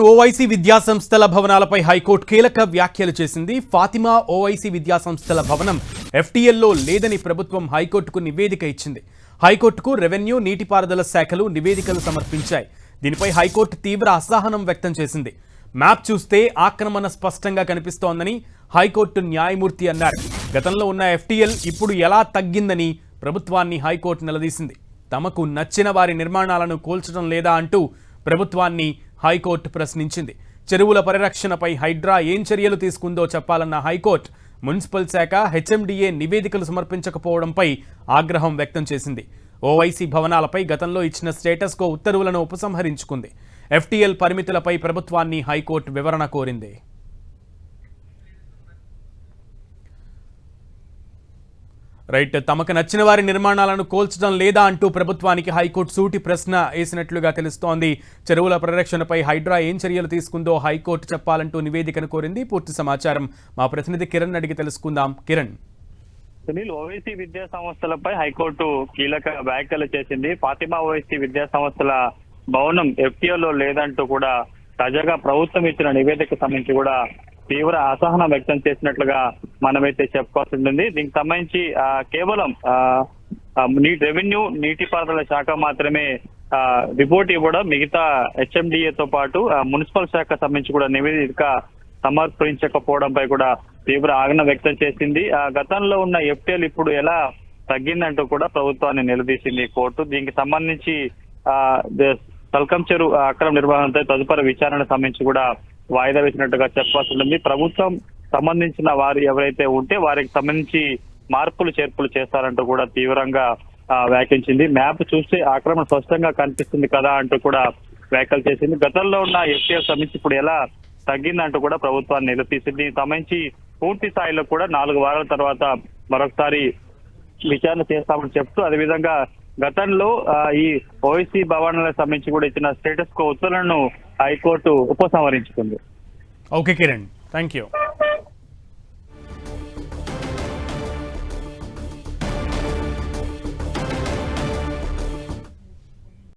కిరణ్, ఓవైసీ విద్యాసంస్థల భవనాలపై హైకోర్టు కీలక వ్యాఖ్యలు చేసింది. ఫాతిమా ఓవైసీ విద్యాసంస్థల భవనం ఎఫ్టీఎల్లో లేదని ప్రభుత్వం హైకోర్టుకు నివేదిక ఇచ్చింది. హైకోర్టుకు రెవెన్యూ, నీటిపారుదల శాఖలు నివేదికలు సమర్పించాయి. దీనిపై హైకోర్టు తీవ్ర అసహనం వ్యక్తం చేసింది. మ్యాప్ చూస్తే ఆక్రమణ స్పష్టంగా కనిపిస్తోందని హైకోర్టు న్యాయమూర్తి అన్నారు. గతంలో ఉన్న ఎఫ్టీఎల్ ఇప్పుడు ఎలా తగ్గిందని ప్రభుత్వాన్ని హైకోర్టు నిలదీసింది. తమకు నచ్చిన వారి నిర్మాణాలను కూల్చడం లేదా అంటూ ప్రభుత్వాన్ని హైకోర్టు ప్రశ్నించింది. చెరువుల పరిరక్షణపై హైడ్రా ఏం చర్యలు తీసుకుందో చెప్పాలన్న హైకోర్టు మున్సిపల్ శాఖ, హెచ్ఎండిఏ నివేదికలు సమర్పించకపోవడంపై ఆగ్రహం వ్యక్తం చేసింది. ఓవైసీ భవనాలపై గతంలో ఇచ్చిన స్టేటస్ కో ఉత్తర్వులను ఉపసంహరించుకుంది. ఎఫ్టీఎల్ పరిమితులపై ప్రభుత్వాన్ని హైకోర్టు వివరణ కోరింది. రైట్, తమకు నచ్చిన వారి నిర్మాణాలను కోల్చడం లేదా అంటూ ప్రభుత్వానికి హైకోర్టు సూటి ప్రశ్న వేసినట్లుగా తెలుస్తోంది. చెరువుల పరిరక్షణపై హైడ్రా ఏం చర్యలు తీసుకుందో హైకోర్టు చెప్పాలంటూ నివేదికను కోరింది. పూర్తి సమాచారం మా ప్రతినిధి కిరణ్ అడిగి తెలుసుకుందాం. కిరణ్. సునీల్, ఓవైసీ విద్యా సంస్థలపై హైకోర్టు కీలక వ్యాఖ్యలు చేసింది. ఫాతిమా ఓవైసీ విద్యా సంస్థల భవనం ఎఫ్టీఓలో లేదంటూ కూడా తాజాగా ప్రభుత్వం ఇచ్చిన నివేదిక సంబంధించి కూడా తీవ్ర అసహనం వ్యక్తం చేసినట్లుగా మనమైతే చెప్పుకోవాల్సి ఉంటుంది. దీనికి సంబంధించి కేవలం రెవెన్యూ, నీటిపారుదల శాఖ మాత్రమే రిపోర్ట్ ఇవ్వడం, మిగతా హెచ్ఎండిఏతో పాటు మున్సిపల్ శాఖ సంబంధించి కూడా నివేదిక సమర్పించకపోవడంపై కూడా తీవ్ర ఆగ్రహం వ్యక్తం చేసింది. గతంలో ఉన్న ఎఫ్టీఎల్ ఇప్పుడు ఎలా తగ్గిందంటూ కూడా ప్రభుత్వాన్ని నిలదీసింది కోర్టు. దీనికి సంబంధించి తల్కం చెరువు అక్రమ నిర్వహణపై తదుపరి విచారణ సంబంధించి కూడా వాయిదా వేసినట్టుగా చెప్పాల్సి ఉంటుంది. ప్రభుత్వం సంబంధించిన వారు ఎవరైతే ఉంటే వారికి సంబంధించి మార్పులు చేర్పులు చేస్తారంటూ కూడా తీవ్రంగా వ్యాఖ్యించింది. మ్యాప్ చూస్తే ఆక్రమణ స్పష్టంగా కనిపిస్తుంది కదా అంటూ కూడా వ్యాఖ్యలు చేసింది. గతంలో ఉన్న ఎఫ్టీఎల్ సంబంధించి ఇప్పుడు ఎలా తగ్గిందంటూ కూడా ప్రభుత్వాన్ని నిలదీసింది. సంబంధించి పూర్తి స్థాయిలో కూడా 4 వారాల తర్వాత మరొకసారి విచారణ చేస్తామని చెప్తూ, అదేవిధంగా గతంలో ఈ ఓవైసీ భవనాలకు సంబంధించి కూడా ఇచ్చిన స్టేటస్ కో ఉత్తర్వులను హైకోర్టు ఉపసంహరించుకుంది. Okay Kiran, thank you.